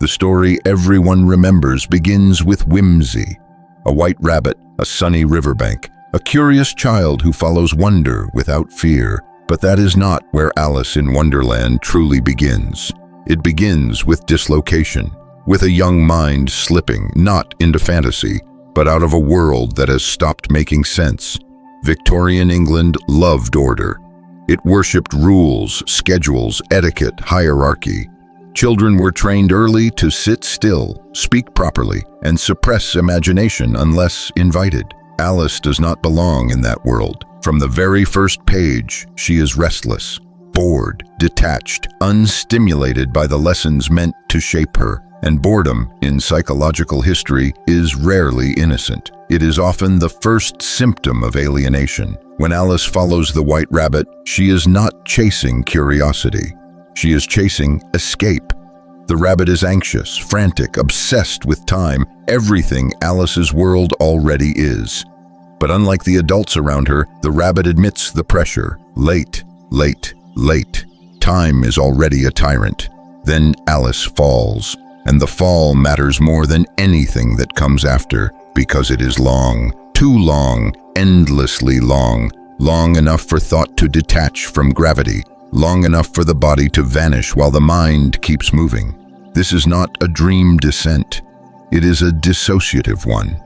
The story everyone remembers begins with whimsy. A white rabbit, a sunny riverbank, a curious child who follows wonder without fear. But that is not where Alice in Wonderland truly begins. It begins with dislocation, with a young mind slipping not into fantasy, but out of a world that has stopped making sense. Victorian England loved order. It worshipped rules, schedules, etiquette, hierarchy. Children were trained early to sit still, speak properly, and suppress imagination unless invited. Alice does not belong in that world. From the very first page, she is restless, bored, detached, unstimulated by the lessons meant to shape her. And boredom, in psychological history, is rarely innocent. It is often the first symptom of alienation. When Alice follows the white rabbit, she is not chasing curiosity. She is chasing escape. The rabbit is anxious, frantic, obsessed with time, everything Alice's world already is. But unlike the adults around her, the rabbit admits the pressure. Late, late, late. Time is already a tyrant. Then Alice falls. And the fall matters more than anything that comes after, because it is long, too long, endlessly long, long enough for thought to detach from gravity, long enough for the body to vanish while the mind keeps moving. This is not a dream descent. It is a dissociative one.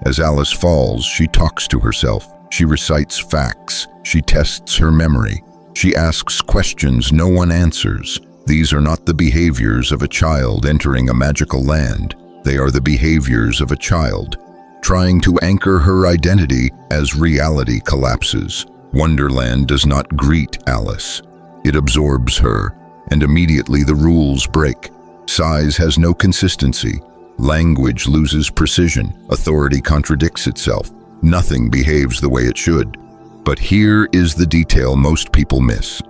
As Alice falls, she talks to herself. She recites facts. She tests her memory. She asks questions no one answers. These are not the behaviors of a child entering a magical land. They are the behaviors of a child trying to anchor her identity as reality collapses. Wonderland does not greet Alice. It absorbs her, and immediately the rules break. Size has no consistency. Language loses precision. Authority contradicts itself. Nothing behaves the way it should. But here is the detail most people miss.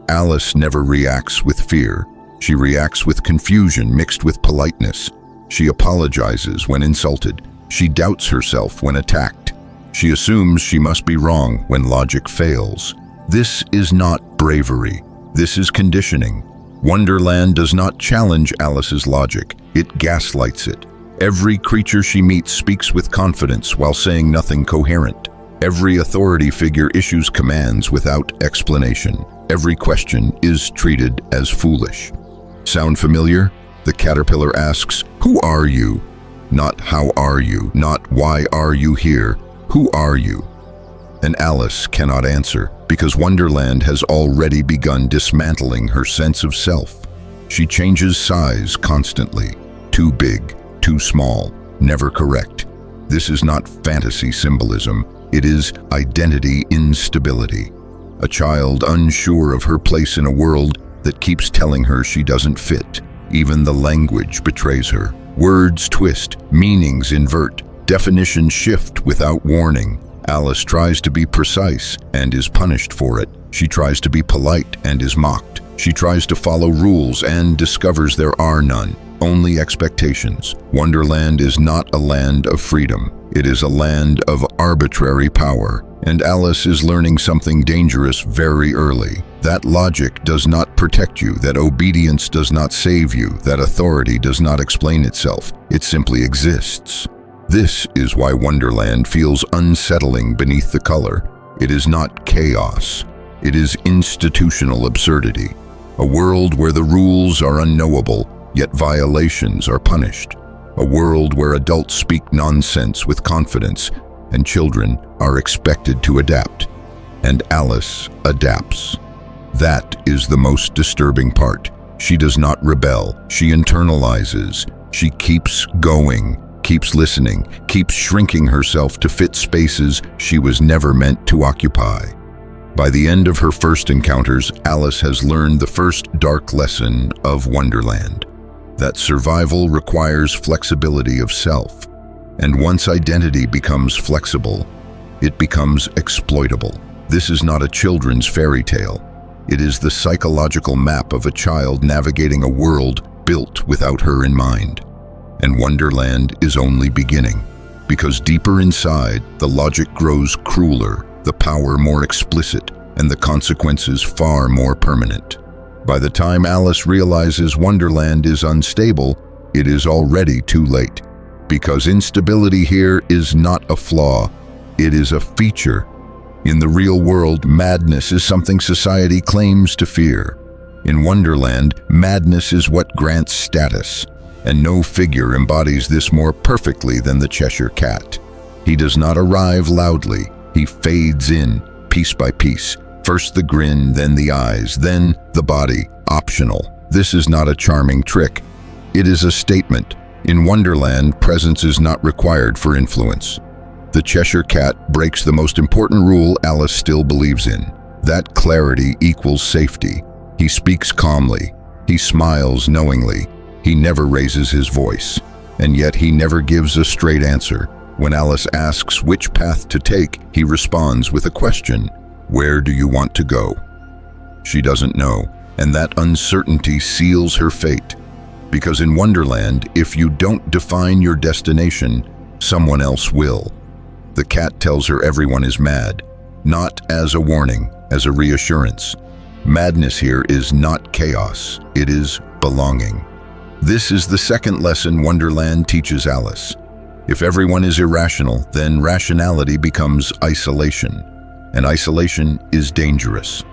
Alice never reacts with fear. She reacts with confusion mixed with politeness. She apologizes when insulted. She doubts herself when attacked. She assumes she must be wrong when logic fails. This is not bravery. This is conditioning. Wonderland does not challenge Alice's logic. It gaslights it. Every creature she meets speaks with confidence while saying nothing coherent. Every authority figure issues commands without explanation. Every question is treated as foolish. Sound familiar? The caterpillar asks, "Who are you?" Not "how are you?" Not "why are you here?" Who are you? And Alice cannot answer, because Wonderland has already begun dismantling her sense of self. She changes size constantly. Too big, too small, never correct. This is not fantasy symbolism. It is identity instability. A child unsure of her place in a world that keeps telling her she doesn't fit. Even the language betrays her. Words twist, meanings invert, definitions shift without warning. Alice tries to be precise and is punished for it. She tries to be polite and is mocked. She tries to follow rules and discovers there are none, only expectations. Wonderland is not a land of freedom. It is a land of arbitrary power. And Alice is learning something dangerous very early. That logic does not protect you, that obedience does not save you, that authority does not explain itself. It simply exists. This is why Wonderland feels unsettling beneath the color. It is not chaos. It is institutional absurdity. A world where the rules are unknowable, yet violations are punished. A world where adults speak nonsense with confidence, and children are expected to adapt. And Alice adapts. That is the most disturbing part. She does not rebel. She internalizes. She keeps going, keeps listening, keeps shrinking herself to fit spaces she was never meant to occupy. By the end of her first encounters, Alice has learned the first dark lesson of Wonderland, that survival requires flexibility of self. And once identity becomes flexible, it becomes exploitable. This is not a children's fairy tale. It is the psychological map of a child navigating a world built without her in mind. And Wonderland is only beginning, because deeper inside, the logic grows crueler, the power more explicit, and the consequences far more permanent. By the time Alice realizes Wonderland is unstable, it is already too late. Because instability here is not a flaw, it is a feature. In the real world, madness is something society claims to fear. In Wonderland, madness is what grants status, and no figure embodies this more perfectly than the Cheshire Cat. He does not arrive loudly, he fades in, piece by piece. First the grin, then the eyes, then the body, optional. This is not a charming trick. It is a statement. In Wonderland, presence is not required for influence. The Cheshire Cat breaks the most important rule Alice still believes in. That clarity equals safety. He speaks calmly. He smiles knowingly. He never raises his voice. And yet he never gives a straight answer. When Alice asks which path to take, he responds with a question. Where do you want to go? She doesn't know, and that uncertainty seals her fate. Because in Wonderland, if you don't define your destination, someone else will. The cat tells her everyone is mad, not as a warning, as a reassurance. Madness here is not chaos, it is belonging. This is the second lesson Wonderland teaches Alice. If everyone is irrational, then rationality becomes isolation, and isolation is dangerous.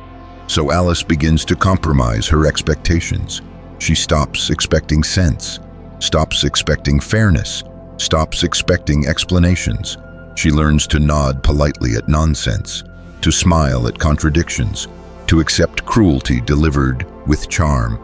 So Alice begins to compromise her expectations. She stops expecting sense, stops expecting fairness, stops expecting explanations. She learns to nod politely at nonsense, to smile at contradictions, to accept cruelty delivered with charm.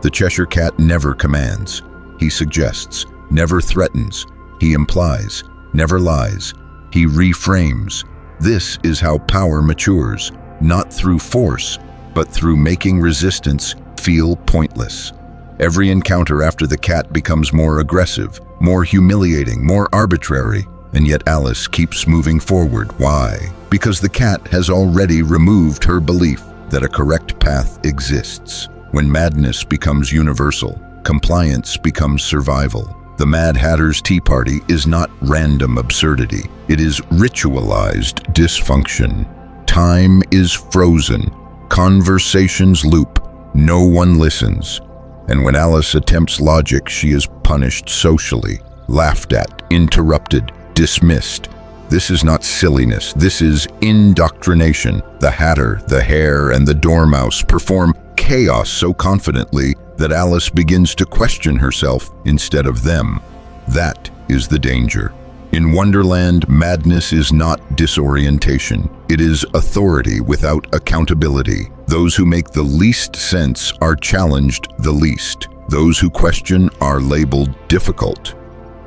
The Cheshire Cat never commands. He suggests, never threatens. He implies, never lies. He reframes. This is how power matures, not through force, but through making resistance feel pointless. Every encounter after the cat becomes more aggressive, more humiliating, more arbitrary, and yet Alice keeps moving forward. Why? Because the cat has already removed her belief that a correct path exists. When madness becomes universal, compliance becomes survival. The Mad Hatter's Tea Party is not random absurdity. It is ritualized dysfunction. Time is frozen. Conversations loop. No one listens. And when Alice attempts logic, she is punished socially, laughed at, interrupted, dismissed. This is not silliness. This is indoctrination. The Hatter, the Hare, and the Dormouse perform chaos so confidently that Alice begins to question herself instead of them. That is the danger. In Wonderland, madness is not disorientation. It is authority without accountability. Those who make the least sense are challenged the least. Those who question are labeled difficult.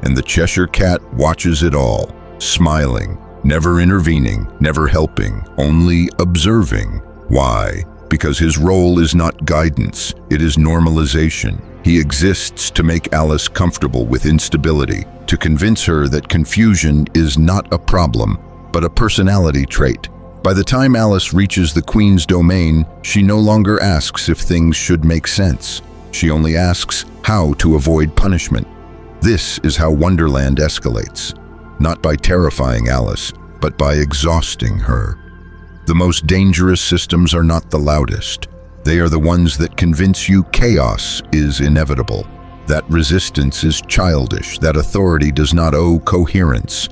And the Cheshire Cat watches it all, smiling, never intervening, never helping, only observing. Why? Because his role is not guidance, it is normalization. He exists to make Alice comfortable with instability, to convince her that confusion is not a problem, but a personality trait. By the time Alice reaches the Queen's domain, she no longer asks if things should make sense. She only asks how to avoid punishment. This is how Wonderland escalates, not by terrifying Alice, but by exhausting her. The most dangerous systems are not the loudest. They are the ones that convince you chaos is inevitable, that resistance is childish, that authority does not owe coherence.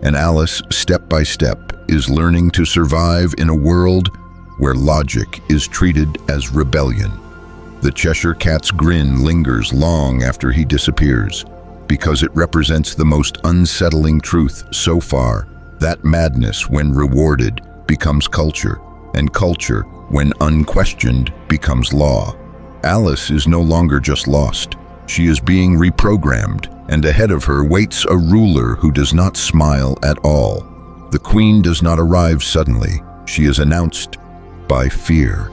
And Alice, step by step, is learning to survive in a world where logic is treated as rebellion. The Cheshire Cat's grin lingers long after he disappears, because it represents the most unsettling truth so far. That madness, when rewarded, becomes culture, and culture, when unquestioned, becomes law. Alice is no longer just lost. She is being reprogrammed, and ahead of her waits a ruler who does not smile at all. The Queen does not arrive suddenly. She is announced by fear.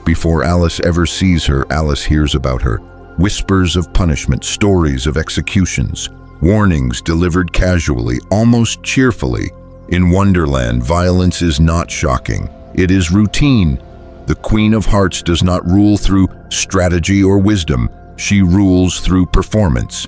Before Alice ever sees her, Alice hears about her. Whispers of punishment, stories of executions, warnings delivered casually, almost cheerfully. In Wonderland, violence is not shocking. It is routine. The Queen of Hearts does not rule through strategy or wisdom. She rules through performance.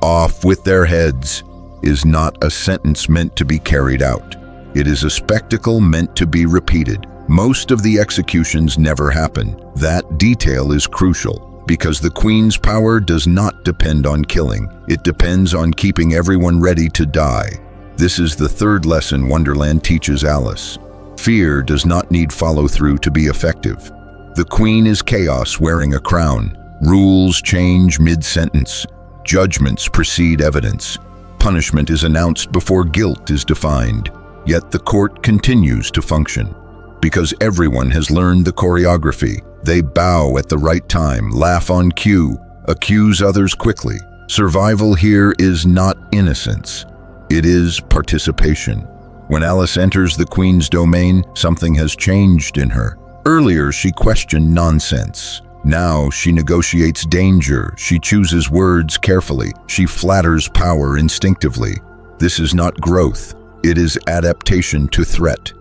"Off with their heads" is not a sentence meant to be carried out. It is a spectacle meant to be repeated. Most of the executions never happen. That detail is crucial. Because the queen's power does not depend on killing. It depends on keeping everyone ready to die. This is the third lesson Wonderland teaches Alice. Fear does not need follow-through to be effective. The queen is chaos wearing a crown. Rules change mid-sentence. Judgments precede evidence. Punishment is announced before guilt is defined. Yet the court continues to function. Because everyone has learned the choreography, they bow at the right time, laugh on cue, accuse others quickly. Survival here is not innocence. It is participation. When Alice enters the queen's domain, something has changed in her. Earlier, she questioned nonsense. Now, she negotiates danger. She chooses words carefully. She flatters power instinctively. This is not growth. It is adaptation to threat.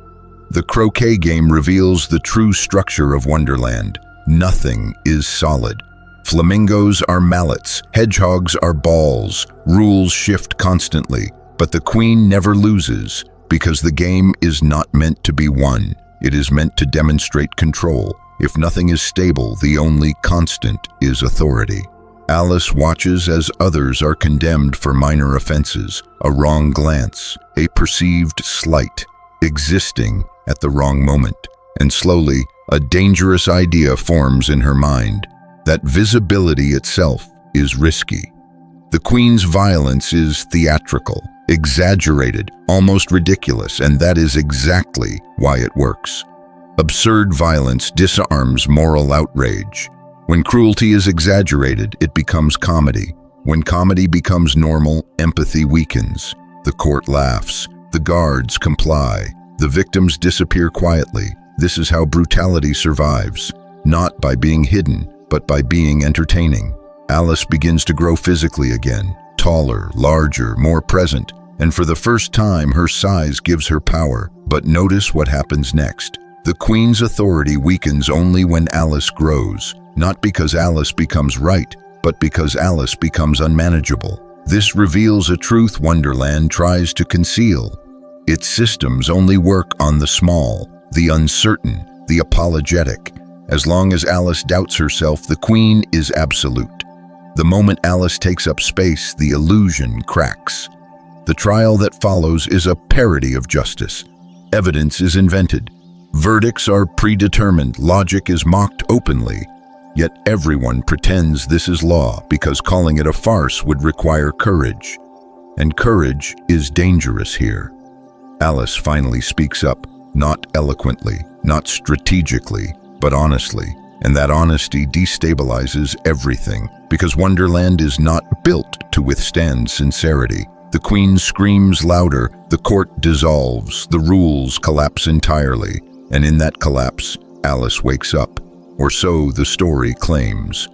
The croquet game reveals the true structure of Wonderland. Nothing is solid. Flamingos are mallets, hedgehogs are balls, rules shift constantly, but the queen never loses because the game is not meant to be won. It is meant to demonstrate control. If nothing is stable, the only constant is authority. Alice watches as others are condemned for minor offenses, a wrong glance, a perceived slight, existing at the wrong moment, and slowly, a dangerous idea forms in her mind, that visibility itself is risky. The queen's violence is theatrical, exaggerated, almost ridiculous, and that is exactly why it works. Absurd violence disarms moral outrage. When cruelty is exaggerated, it becomes comedy. When comedy becomes normal, empathy weakens. The court laughs. The guards comply. The victims disappear quietly. This is how brutality survives, not by being hidden, but by being entertaining. Alice begins to grow physically again, taller, larger, more present, and for the first time her size gives her power. But notice what happens next. The queen's authority weakens only when Alice grows, not because Alice becomes right, but because Alice becomes unmanageable. This reveals a truth Wonderland tries to conceal. Its systems only work on the small, the uncertain, the apologetic. As long as Alice doubts herself, the queen is absolute. The moment Alice takes up space, the illusion cracks. The trial that follows is a parody of justice. Evidence is invented. Verdicts are predetermined. Logic is mocked openly. Yet everyone pretends this is law because calling it a farce would require courage. And courage is dangerous here. Alice finally speaks up, not eloquently, not strategically, but honestly. And that honesty destabilizes everything, because Wonderland is not built to withstand sincerity. The queen screams louder, the court dissolves, the rules collapse entirely, and in that collapse, Alice wakes up. Or so the story claims.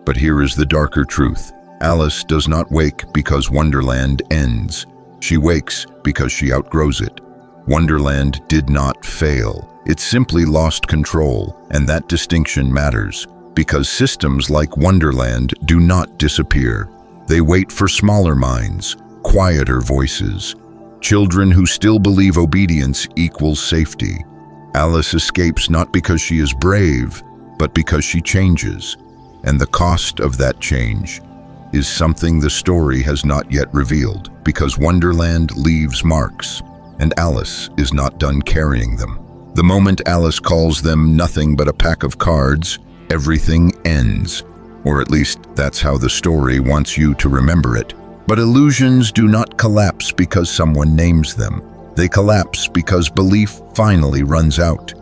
But here is the darker truth. Alice does not wake because Wonderland ends. She wakes because she outgrows it. Wonderland did not fail. It simply lost control, and that distinction matters, because systems like Wonderland do not disappear. They wait for smaller minds, quieter voices, children who still believe obedience equals safety. Alice escapes not because she is brave, but because she changes, and the cost of that change is something the story has not yet revealed, because Wonderland leaves marks, and Alice is not done carrying them. The moment Alice calls them nothing but a pack of cards, everything ends, or at least that's how the story wants you to remember it. But illusions do not collapse because someone names them. They collapse because belief finally runs out.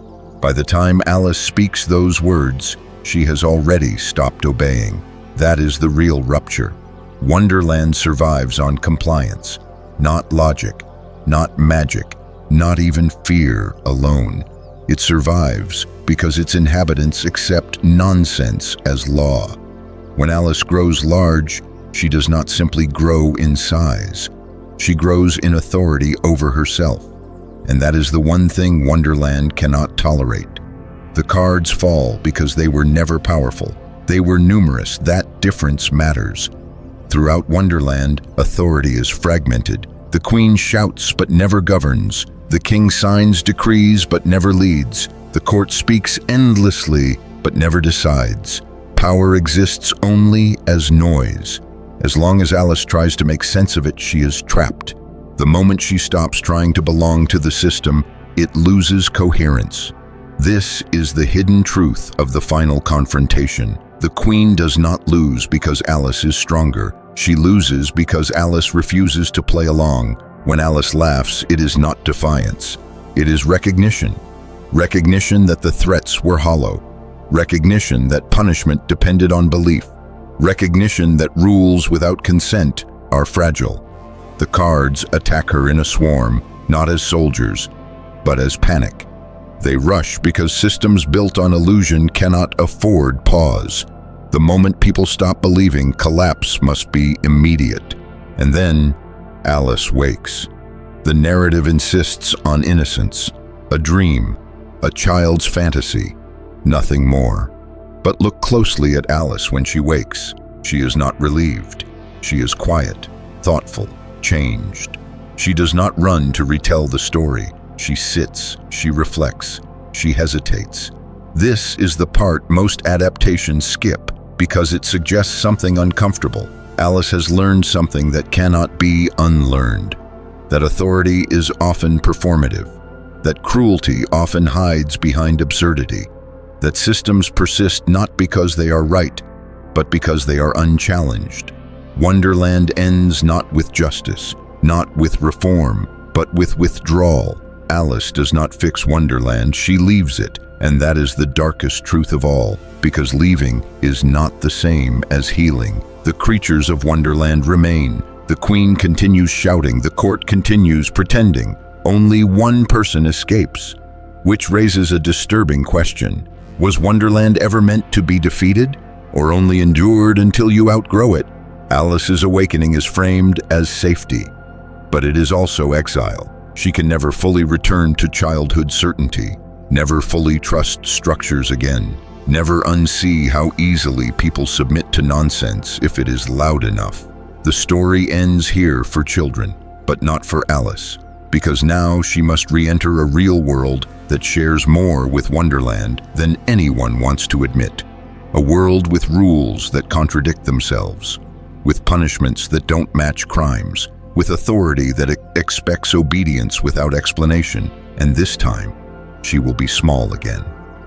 By the time Alice speaks those words, she has already stopped obeying. That is the real rupture. Wonderland survives on compliance, not logic, not magic, not even fear alone. It survives because its inhabitants accept nonsense as law. When Alice grows large, she does not simply grow in size. She grows in authority over herself. And that is the one thing Wonderland cannot tolerate. The cards fall because they were never powerful. They were numerous. That difference matters. Throughout Wonderland, authority is fragmented. The queen shouts but never governs. The king signs decrees but never leads. The court speaks endlessly but never decides. Power exists only as noise. As long as Alice tries to make sense of it, she is trapped. The moment she stops trying to belong to the system, it loses coherence. This is the hidden truth of the final confrontation. The Queen does not lose because Alice is stronger. She loses because Alice refuses to play along. When Alice laughs, it is not defiance. It is recognition. Recognition that the threats were hollow. Recognition that punishment depended on belief. Recognition that rules without consent are fragile. The cards attack her in a swarm, not as soldiers, but as panic. They rush because systems built on illusion cannot afford pause. The moment people stop believing, collapse must be immediate. And then Alice wakes. The narrative insists on innocence, a dream, a child's fantasy, nothing more. But look closely at Alice when she wakes. She is not relieved. She is quiet, thoughtful, changed. She does not run to retell the story. She sits, she reflects, she hesitates. This is the part most adaptations skip because it suggests something uncomfortable. Alice has learned something that cannot be unlearned. That authority is often performative. That cruelty often hides behind absurdity. That systems persist not because they are right, but because they are unchallenged. Wonderland ends not with justice, not with reform, but with withdrawal. Alice does not fix Wonderland, she leaves it, and that is the darkest truth of all, because leaving is not the same as healing. The creatures of Wonderland remain. The Queen continues shouting, the court continues pretending. Only one person escapes, which raises a disturbing question. Was Wonderland ever meant to be defeated, or only endured until you outgrow it? Alice's awakening is framed as safety, but it is also exile. She can never fully return to childhood certainty, never fully trust structures again, never unsee how easily people submit to nonsense if it is loud enough. The story ends here for children, but not for Alice, because now she must re-enter a real world that shares more with Wonderland than anyone wants to admit. A world with rules that contradict themselves, with punishments that don't match crimes, with authority that expects obedience without explanation, and this time, she will be small again.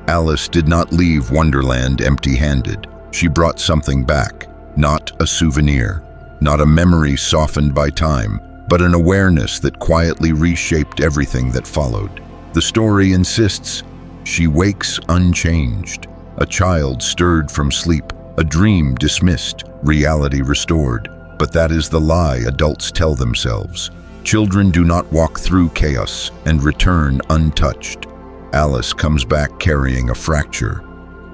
Alice did not leave Wonderland empty-handed. She brought something back, not a souvenir, not a memory softened by time, but an awareness that quietly reshaped everything that followed. The story insists she wakes unchanged, a child stirred from sleep, a dream dismissed, reality restored. But that is the lie adults tell themselves. Children do not walk through chaos and return untouched. Alice comes back carrying a fracture,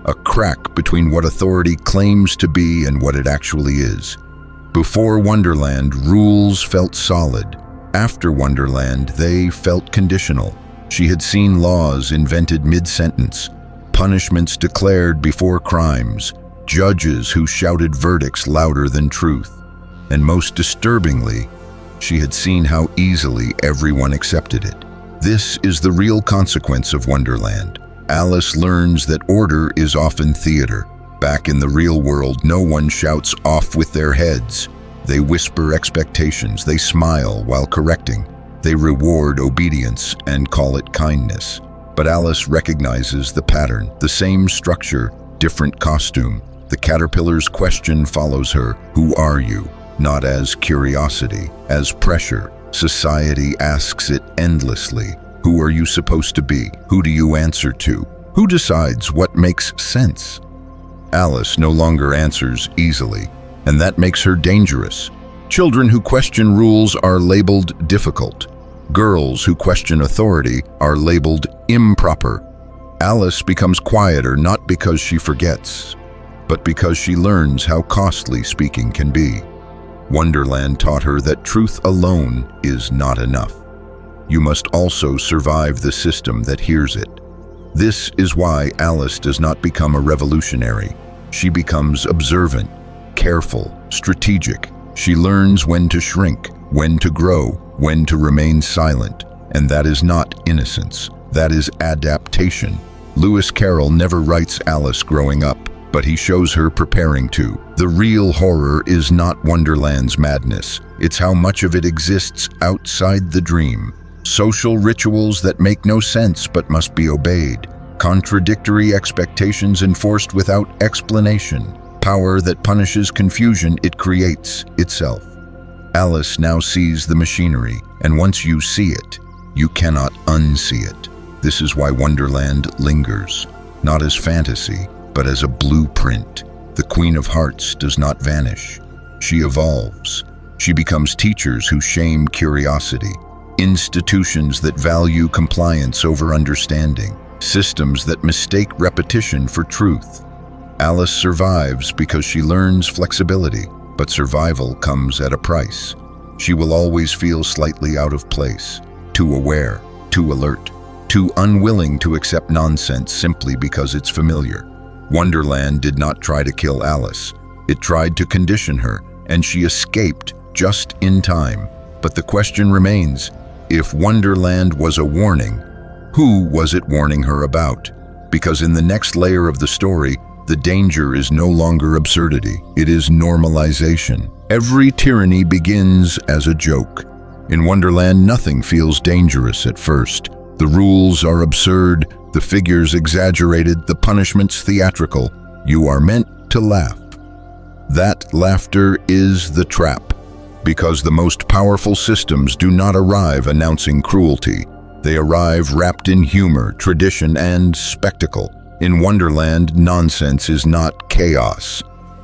a crack between what authority claims to be and what it actually is. Before Wonderland, rules felt solid. After Wonderland, they felt conditional. She had seen laws invented mid-sentence, punishments declared before crimes, judges who shouted verdicts louder than truth. And most disturbingly, she had seen how easily everyone accepted it. This is the real consequence of Wonderland. Alice learns that order is often theater. Back in the real world, no one shouts off with their heads. They whisper expectations, they smile while correcting. They reward obedience and call it kindness. But Alice recognizes the pattern, the same structure, different costume. The caterpillar's question follows her, "Who are you?" Not as curiosity, as pressure. Society asks it endlessly. Who are you supposed to be? Who do you answer to? Who decides what makes sense? Alice no longer answers easily, and that makes her dangerous. Children who question rules are labeled difficult. Girls who question authority are labeled improper. Alice becomes quieter not because she forgets, but because she learns how costly speaking can be. Wonderland taught her that truth alone is not enough. You must also survive the system that hears it. This is why Alice does not become a revolutionary. She becomes observant, careful, strategic. She learns when to shrink, when to grow, when to remain silent. And that is not innocence. That is adaptation. Lewis Carroll never writes Alice growing up. but he shows her preparing to. The real horror is not Wonderland's madness. It's how much of it exists outside the dream. Social rituals that make no sense but must be obeyed. Contradictory expectations enforced without explanation. Power that punishes confusion it creates itself. Alice now sees the machinery, and once you see it, you cannot unsee it. This is why Wonderland lingers, not as fantasy, but as a blueprint. The Queen of Hearts does not vanish. She evolves. She becomes teachers who shame curiosity, institutions that value compliance over understanding, systems that mistake repetition for truth. Alice survives because she learns flexibility, but survival comes at a price. She will always feel slightly out of place, too aware, too alert, too unwilling to accept nonsense simply because it's familiar. Wonderland did not try to kill Alice. It tried to condition her, and she escaped just in time. But the question remains, if Wonderland was a warning, who was it warning her about? Because in the next layer of the story, the danger is no longer absurdity. It is normalization. Every tyranny begins as a joke. In Wonderland, nothing feels dangerous at first. The rules are absurd, the figures exaggerated, the punishments theatrical. You are meant to laugh. That laughter is the trap, because the most powerful systems do not arrive announcing cruelty. They arrive wrapped in humor, tradition, and spectacle. In Wonderland, nonsense is not chaos.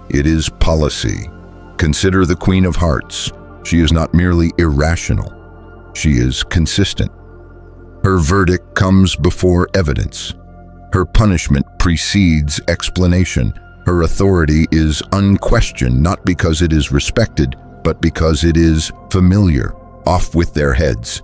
It is policy. Consider the Queen of Hearts. She is not merely irrational. She is consistent. Her verdict comes before evidence. Her punishment precedes explanation. Her authority is unquestioned, not because it is respected, but because it is familiar. Off with their heads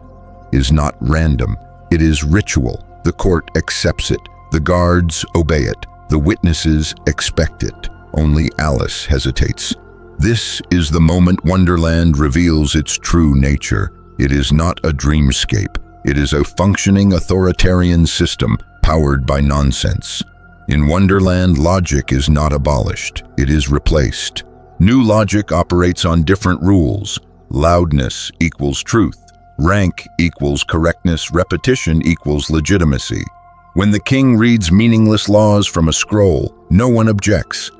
is not random. It is ritual. The court accepts it. The guards obey it. The witnesses expect it. Only Alice hesitates. This is the moment Wonderland reveals its true nature. It is not a dreamscape. It is a functioning authoritarian system powered by nonsense. In Wonderland, logic is not abolished. It is replaced. New logic operates on different rules. Loudness equals truth. Rank equals correctness. Repetition equals legitimacy. When the king reads meaningless laws from a scroll, no one objects.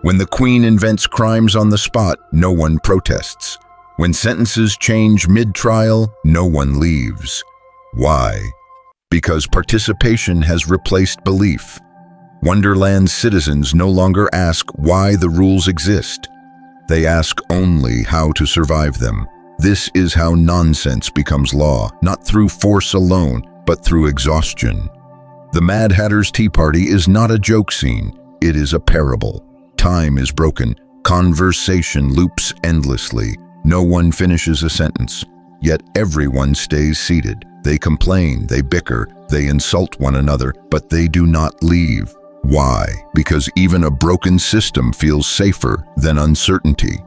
When the queen invents crimes on the spot, no one protests. When sentences change mid-trial, no one leaves. Why? Because participation has replaced belief. Wonderland's citizens no longer ask why the rules exist. They ask only how to survive them. This is how nonsense becomes law, not through force alone, but through exhaustion. The Mad Hatter's Tea Party is not a joke scene. It is a parable. Time is broken. Conversation loops endlessly. No one finishes a sentence. Yet everyone stays seated. They complain, they bicker, they insult one another, but they do not leave. Why? Because even a broken system feels safer than uncertainty.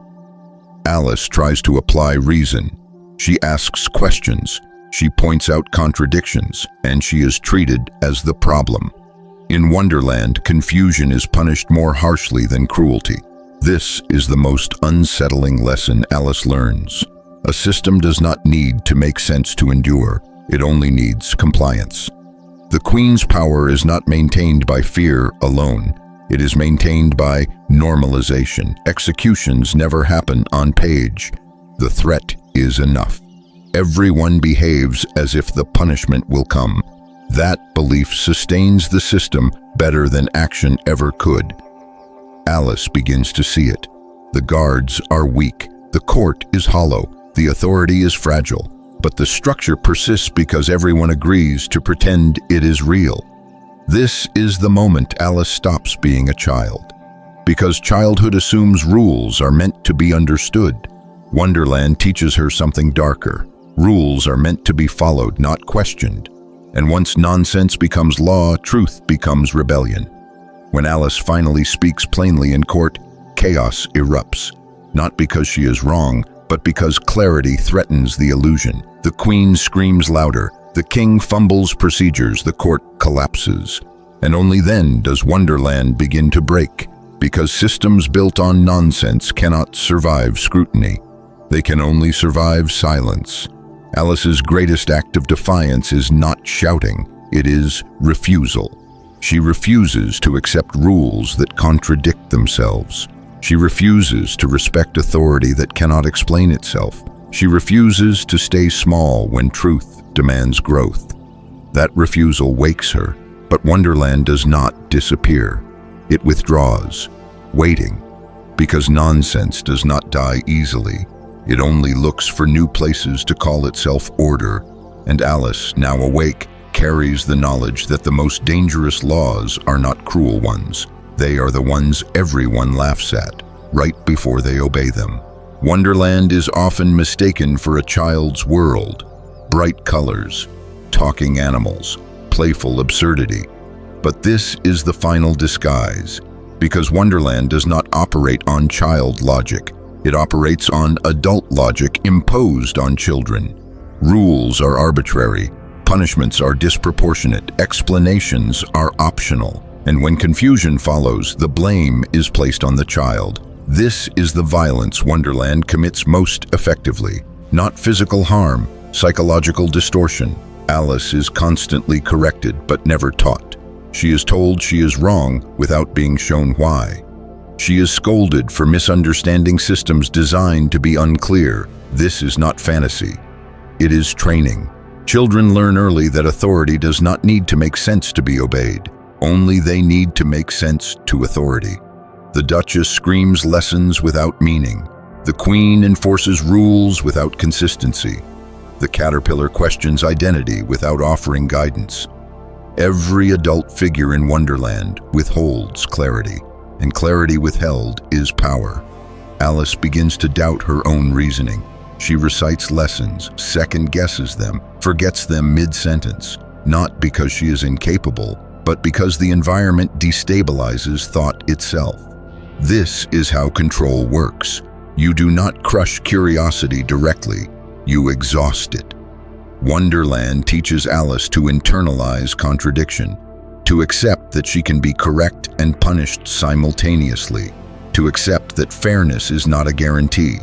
Alice tries to apply reason. She asks questions. She points out contradictions, and she is treated as the problem. In Wonderland, confusion is punished more harshly than cruelty. This is the most unsettling lesson Alice learns. A system does not need to make sense to endure. It only needs compliance. The Queen's power is not maintained by fear alone. It is maintained by normalization. Executions never happen on page. The threat is enough. Everyone behaves as if the punishment will come. That belief sustains the system better than action ever could. Alice begins to see it. The guards are weak. The court is hollow. The authority is fragile. But the structure persists because everyone agrees to pretend it is real. This is the moment Alice stops being a child. Because childhood assumes rules are meant to be understood. Wonderland teaches her something darker. Rules are meant to be followed, not questioned. And once nonsense becomes law, truth becomes rebellion. When Alice finally speaks plainly in court, chaos erupts. Not because she is wrong, but because clarity threatens the illusion. The queen screams louder. The king fumbles procedures. The court collapses. And only then does Wonderland begin to break. Because systems built on nonsense cannot survive scrutiny. They can only survive silence. Alice's greatest act of defiance is not shouting, it is refusal. She refuses to accept rules that contradict themselves. She refuses to respect authority that cannot explain itself. She refuses to stay small when truth demands growth. That refusal wakes her, but Wonderland does not disappear. It withdraws, waiting, because nonsense does not die easily. It only looks for new places to call itself order, and Alice, now awake, carries the knowledge that the most dangerous laws are not cruel ones. They are the ones everyone laughs at, right before they obey them. Wonderland is often mistaken for a child's world. Bright colors, talking animals, playful absurdity. But this is the final disguise, because Wonderland does not operate on child logic. It operates on adult logic imposed on children. Rules are arbitrary, punishments are disproportionate, explanations are optional, and when confusion follows, the blame is placed on the child. This is the violence Wonderland commits most effectively. Not physical harm, psychological distortion. Alice is constantly corrected but never taught. She is told she is wrong without being shown why. She is scolded for misunderstanding systems designed to be unclear. This is not fantasy. It is training. Children learn early that authority does not need to make sense to be obeyed. Only they need to make sense to authority. The Duchess screams lessons without meaning. The Queen enforces rules without consistency. The Caterpillar questions identity without offering guidance. Every adult figure in Wonderland withholds clarity, and clarity withheld is power. Alice begins to doubt her own reasoning. She recites lessons, second-guesses them, forgets them mid-sentence, not because she is incapable, but because the environment destabilizes thought itself. This is how control works. You do not crush curiosity directly, you exhaust it. Wonderland teaches Alice to internalize contradiction, to accept that she can be correct and punished simultaneously, to accept that fairness is not a guarantee.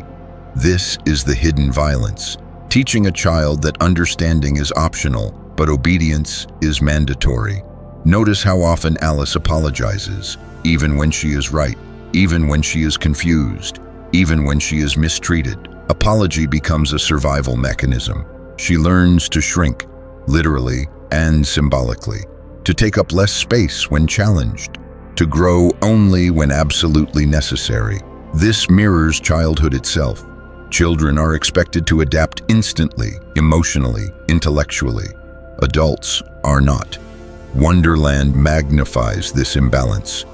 This is the hidden violence, teaching a child that understanding is optional, but obedience is mandatory. Notice how often Alice apologizes, even when she is right, even when she is confused, even when she is mistreated. Apology becomes a survival mechanism. She learns to shrink, literally and symbolically, to take up less space when challenged, to grow only when absolutely necessary. This mirrors childhood itself. Children are expected to adapt instantly, emotionally, intellectually. Adults are not. Wonderland magnifies this imbalance.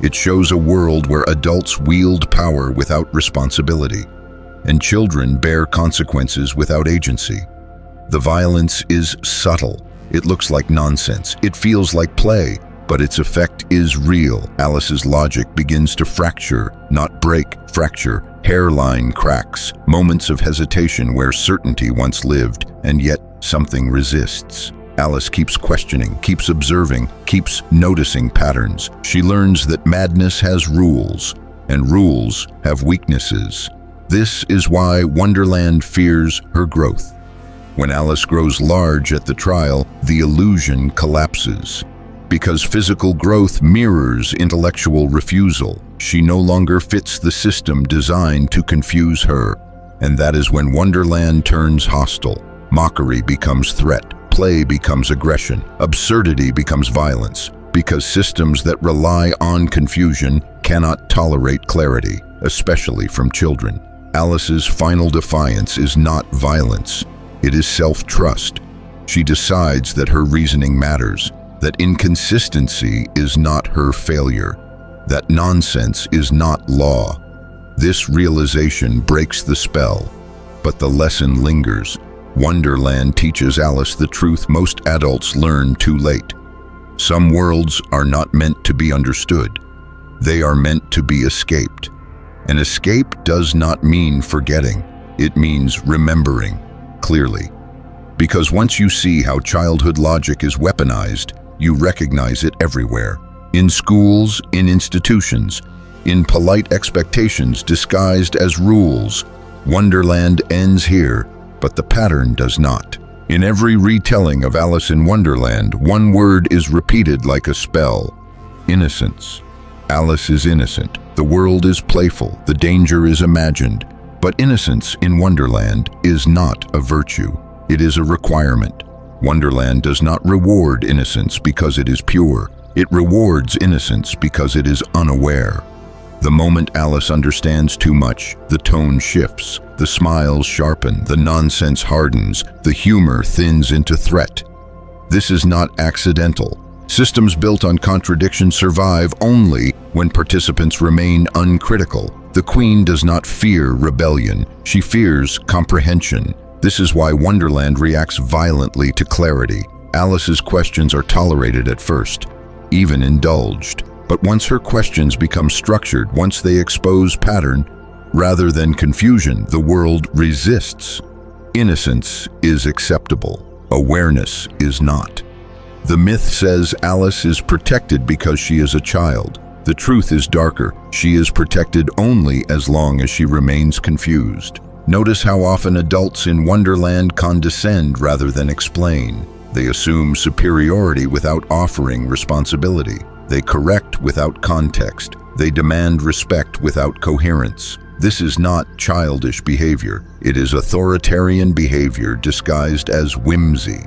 It shows a world where adults wield power without responsibility, and children bear consequences without agency. The violence is subtle. It looks like nonsense. It feels like play, but its effect is real. Alice's logic begins to fracture, not break, fracture. Hairline cracks, moments of hesitation where certainty once lived, and yet something resists. Alice keeps questioning, keeps observing, keeps noticing patterns. She learns that madness has rules, and rules have weaknesses. This is why Wonderland fears her growth. When Alice grows large at the trial, the illusion collapses. Because physical growth mirrors intellectual refusal, she no longer fits the system designed to confuse her. And that is when Wonderland turns hostile. Mockery becomes threat, play becomes aggression, absurdity becomes violence. Because systems that rely on confusion cannot tolerate clarity, especially from children. Alice's final defiance is not violence. It is self-trust. She decides that her reasoning matters, that inconsistency is not her failure, that nonsense is not law. This realization breaks the spell, but the lesson lingers. Wonderland teaches Alice the truth most adults learn too late. Some worlds are not meant to be understood. They are meant to be escaped. And escape does not mean forgetting. It means remembering clearly. Because once you see how childhood logic is weaponized, you recognize it everywhere. In schools, in institutions, in polite expectations disguised as rules. Wonderland ends here, but the pattern does not. In every retelling of Alice in Wonderland, one word is repeated like a spell: innocence. Alice is innocent. The world is playful. The danger is imagined. But innocence in Wonderland is not a virtue. It is a requirement. Wonderland does not reward innocence because it is pure. It rewards innocence because it is unaware. The moment Alice understands too much, the tone shifts, the smiles sharpen, the nonsense hardens, the humor thins into threat. This is not accidental. Systems built on contradiction survive only when participants remain uncritical. The Queen does not fear rebellion, she fears comprehension. This is why Wonderland reacts violently to clarity. Alice's questions are tolerated at first, even indulged. But once her questions become structured, once they expose pattern, rather than confusion, the world resists. Innocence is acceptable. Awareness is not. The myth says Alice is protected because she is a child. The truth is darker. She is protected only as long as she remains confused. Notice how often adults in Wonderland condescend rather than explain. They assume superiority without offering responsibility. They correct without context. They demand respect without coherence. This is not childish behavior. It is authoritarian behavior disguised as whimsy.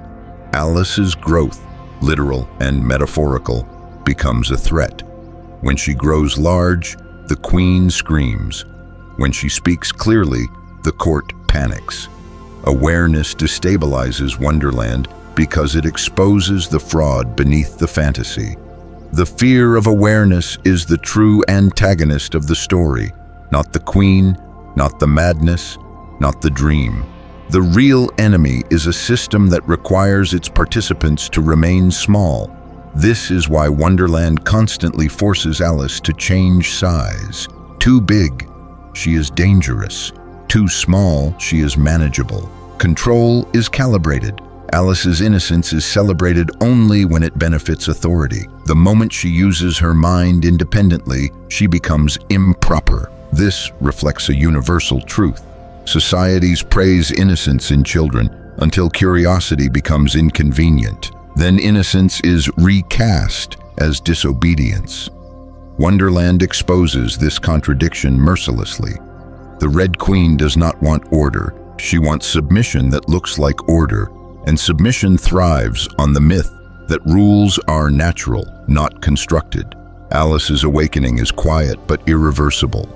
Alice's growth, literal and metaphorical, becomes a threat. When she grows large, the Queen screams. When she speaks clearly, the court panics. Awareness destabilizes Wonderland because it exposes the fraud beneath the fantasy. The fear of awareness is the true antagonist of the story, not the Queen, not the madness, not the dream. The real enemy is a system that requires its participants to remain small. This is why Wonderland constantly forces Alice to change size. Too big, she is dangerous. Too small, she is manageable. Control is calibrated. Alice's innocence is celebrated only when it benefits authority. The moment she uses her mind independently, she becomes improper. This reflects a universal truth. Societies praise innocence in children until curiosity becomes inconvenient. Then innocence is recast as disobedience. Wonderland exposes this contradiction mercilessly. The Red Queen does not want order. She wants submission that looks like order. And submission thrives on the myth that rules are natural, not constructed. Alice's awakening is quiet but irreversible.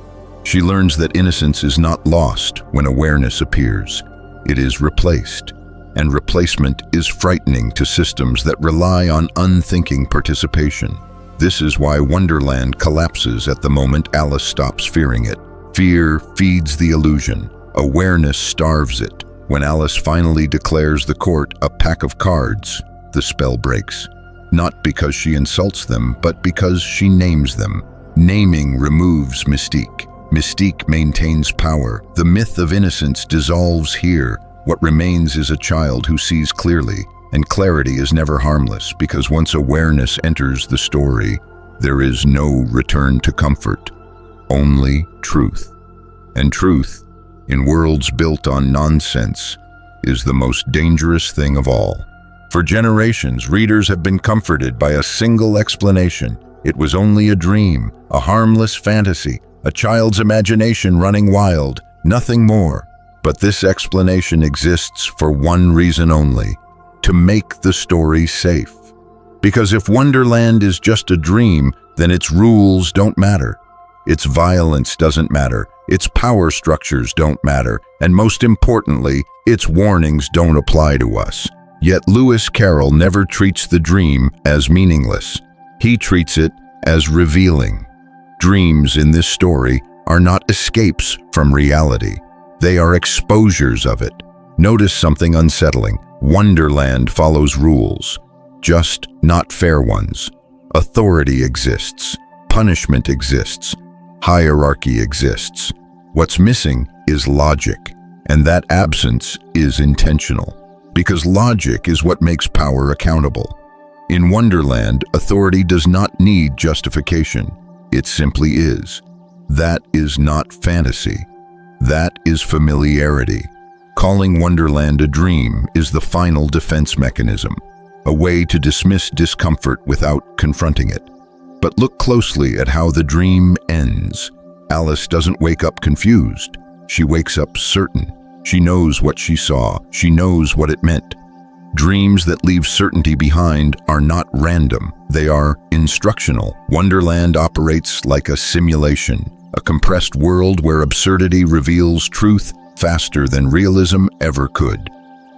She learns that innocence is not lost when awareness appears. It is replaced, and replacement is frightening to systems that rely on unthinking participation. This is why Wonderland collapses at the moment Alice stops fearing it. Fear feeds the illusion. Awareness starves it. When Alice finally declares the court a pack of cards, the spell breaks. Not because she insults them, but because she names them. Naming removes mystique. Mystique maintains power. The myth of innocence dissolves here. What remains is a child who sees clearly, and clarity is never harmless, because once awareness enters the story, there is no return to comfort, only truth. And truth, in worlds built on nonsense, is the most dangerous thing of all. For generations, readers have been comforted by a single explanation. It was only a dream, a harmless fantasy, a child's imagination running wild, nothing more. But this explanation exists for one reason only: to make the story safe. Because if Wonderland is just a dream, then its rules don't matter. Its violence doesn't matter. Its power structures don't matter. And most importantly, its warnings don't apply to us. Yet Lewis Carroll never treats the dream as meaningless. He treats it as revealing. Dreams in this story are not escapes from reality. They are exposures of it. Notice something unsettling. Wonderland follows rules, just not fair ones. Authority exists. Punishment exists. Hierarchy exists. What's missing is logic, and that absence is intentional, because logic is what makes power accountable. In Wonderland, authority does not need justification. It simply is. That is not fantasy. That is familiarity. Calling Wonderland a dream is the final defense mechanism, a way to dismiss discomfort without confronting it. But look closely at how the dream ends. Alice doesn't wake up confused. She wakes up certain. She knows what she saw. She knows what it meant. Dreams that leave certainty behind are not random. They are instructional. Wonderland operates like a simulation, a compressed world where absurdity reveals truth faster than realism ever could.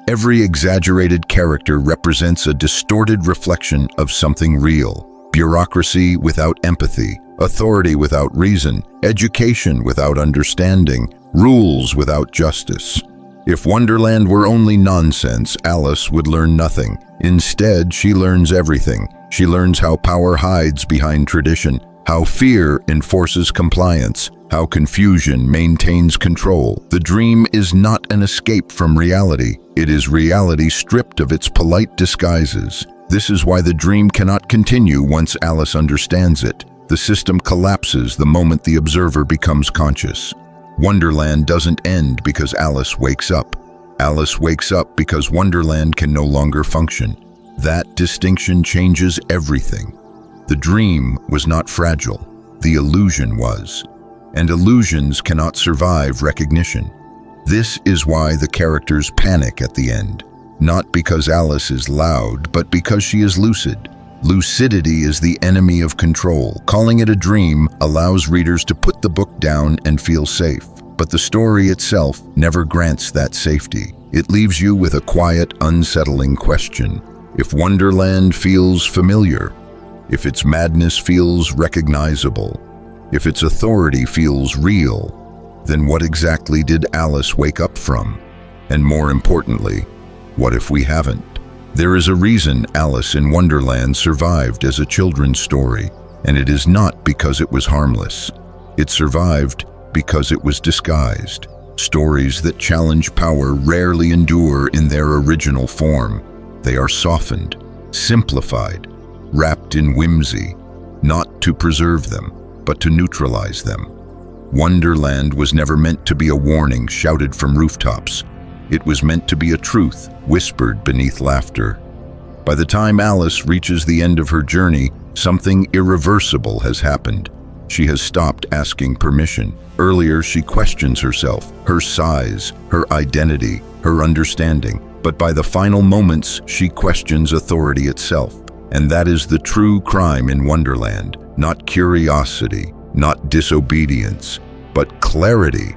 Every exaggerated character represents a distorted reflection of something real. Bureaucracy without empathy, authority without reason, education without understanding, rules without justice. If Wonderland were only nonsense, Alice would learn nothing. Instead, she learns everything. She learns how power hides behind tradition, how fear enforces compliance, how confusion maintains control. The dream is not an escape from reality. It is reality stripped of its polite disguises. This is why the dream cannot continue once Alice understands it. The system collapses the moment the observer becomes conscious. Wonderland doesn't end because Alice wakes up. Alice wakes up because Wonderland can no longer function. That distinction changes everything. The dream was not fragile. The illusion was. And illusions cannot survive recognition. This is why the characters panic at the end. Not because Alice is loud, but because she is lucid. Lucidity is the enemy of control. Calling it a dream allows readers to put the book down and feel safe. But the story itself never grants that safety. It leaves you with a quiet, unsettling question. If Wonderland feels familiar, if its madness feels recognizable, if its authority feels real, then what exactly did Alice wake up from? And more importantly, what if we haven't? There is a reason Alice in Wonderland survived as a children's story, and it is not because it was harmless. It survived because it was disguised. Stories that challenge power rarely endure in their original form. They are softened, simplified, wrapped in whimsy, not to preserve them, but to neutralize them. Wonderland was never meant to be a warning shouted from rooftops. It was meant to be a truth whispered beneath laughter. By the time Alice reaches the end of her journey, something irreversible has happened. She has stopped asking permission. Earlier, she questions herself, her size, her identity, her understanding. But by the final moments, she questions authority itself. And that is the true crime in Wonderland. Not curiosity, not disobedience, but clarity.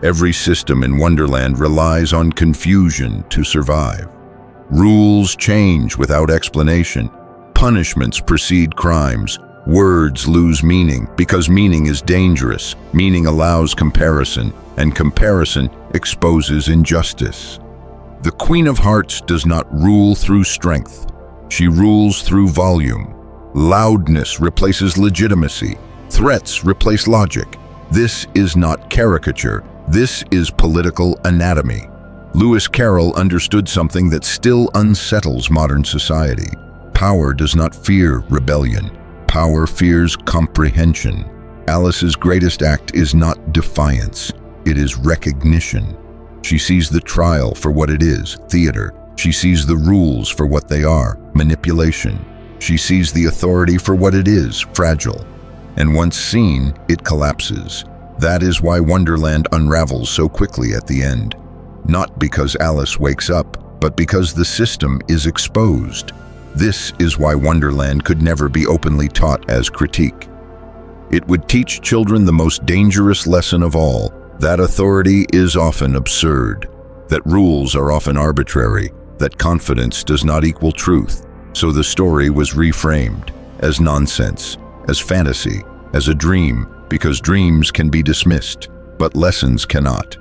Every system in Wonderland relies on confusion to survive. Rules change without explanation. Punishments precede crimes. Words lose meaning because meaning is dangerous. Meaning allows comparison, and comparison exposes injustice. The Queen of Hearts does not rule through strength. She rules through volume. Loudness replaces legitimacy. Threats replace logic. This is not caricature. This is political anatomy. Lewis Carroll understood something that still unsettles modern society. Power does not fear rebellion. Power fears comprehension. Alice's greatest act is not defiance. It is recognition. She sees the trial for what it is, theater. She sees the rules for what they are, manipulation. She sees the authority for what it is, fragile. And once seen, it collapses. That is why Wonderland unravels so quickly at the end. Not because Alice wakes up, but because the system is exposed. This is why Wonderland could never be openly taught as critique. It would teach children the most dangerous lesson of all, that authority is often absurd, that rules are often arbitrary, that confidence does not equal truth. So the story was reframed as nonsense, as fantasy, as a dream, because dreams can be dismissed, but lessons cannot.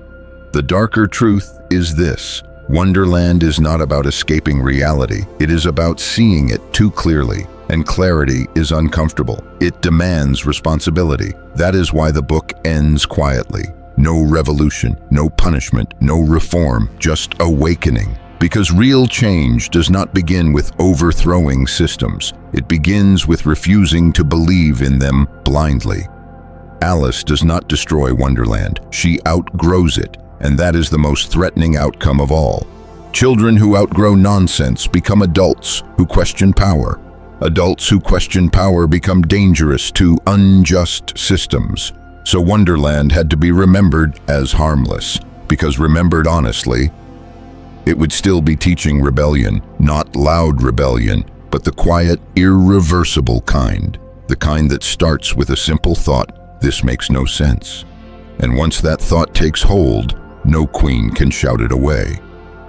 The darker truth is this: Wonderland is not about escaping reality. It is about seeing it too clearly, and clarity is uncomfortable. It demands responsibility. That is why the book ends quietly. No revolution, no punishment, no reform, just awakening. Because real change does not begin with overthrowing systems. It begins with refusing to believe in them blindly. Alice does not destroy Wonderland. She outgrows it, and that is the most threatening outcome of all. Children who outgrow nonsense become adults who question power. Adults who question power become dangerous to unjust systems. So Wonderland had to be remembered as harmless, because remembered honestly, it would still be teaching rebellion, not loud rebellion, but the quiet, irreversible kind. The kind that starts with a simple thought, "This makes no sense." And once that thought takes hold, no queen can shout it away.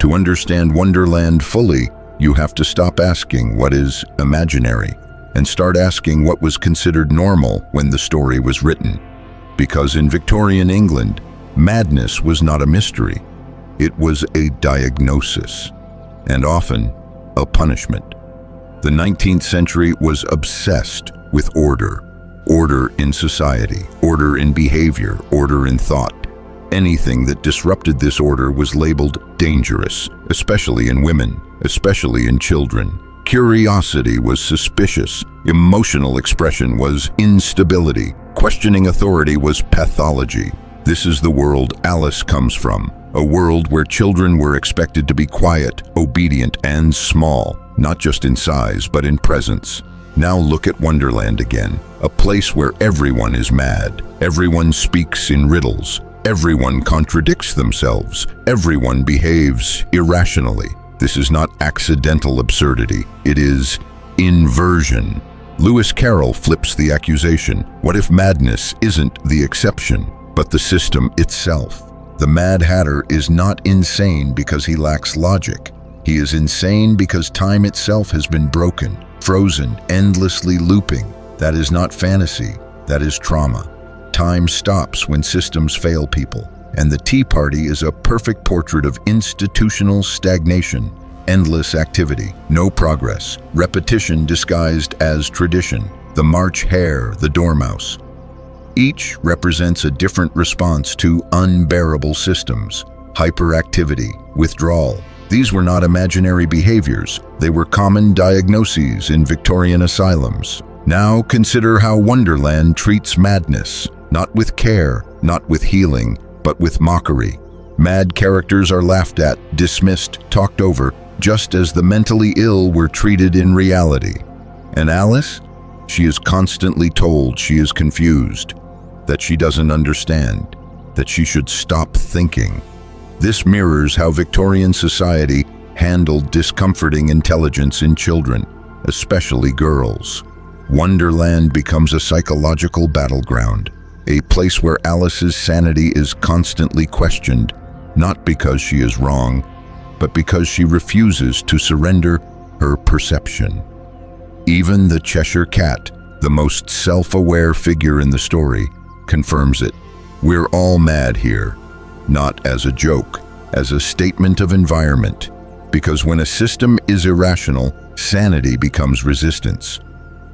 To understand Wonderland fully, you have to stop asking what is imaginary and start asking what was considered normal when the story was written. Because in Victorian England, madness was not a mystery. It was a diagnosis, and often a punishment. The 19th century was obsessed with order. Order in society, order in behavior, order in thought. Anything that disrupted this order was labeled dangerous, especially in women, especially in children. Curiosity was suspicious. Emotional expression was instability. Questioning authority was pathology. This is the world Alice comes from, a world where children were expected to be quiet, obedient, and small, not just in size, but in presence. Now look at Wonderland again, a place where everyone is mad, everyone speaks in riddles, everyone contradicts themselves, everyone behaves irrationally. This is not accidental absurdity, it is inversion. Lewis Carroll flips the accusation. What if madness isn't the exception, but the system itself? The Mad Hatter is not insane because he lacks logic. He is insane because time itself has been broken, frozen, endlessly looping. That is not fantasy, that is trauma. Time stops when systems fail people, and the Tea Party is a perfect portrait of institutional stagnation, endless activity, no progress, repetition disguised as tradition, the March Hare, the Dormouse. Each represents a different response to unbearable systems, hyperactivity, withdrawal. These were not imaginary behaviors, they were common diagnoses in Victorian asylums. Now consider how Wonderland treats madness, not with care, not with healing, but with mockery. Mad characters are laughed at, dismissed, talked over, just as the mentally ill were treated in reality. And Alice? She is constantly told she is confused, that she doesn't understand, that she should stop thinking. This mirrors how Victorian society handled discomforting intelligence in children, especially girls. Wonderland becomes a psychological battleground, a place where Alice's sanity is constantly questioned, not because she is wrong, but because she refuses to surrender her perception. Even the Cheshire Cat, the most self-aware figure in the story, confirms it. We're all mad here, not as a joke, as a statement of environment. Because when a system is irrational, sanity becomes resistance.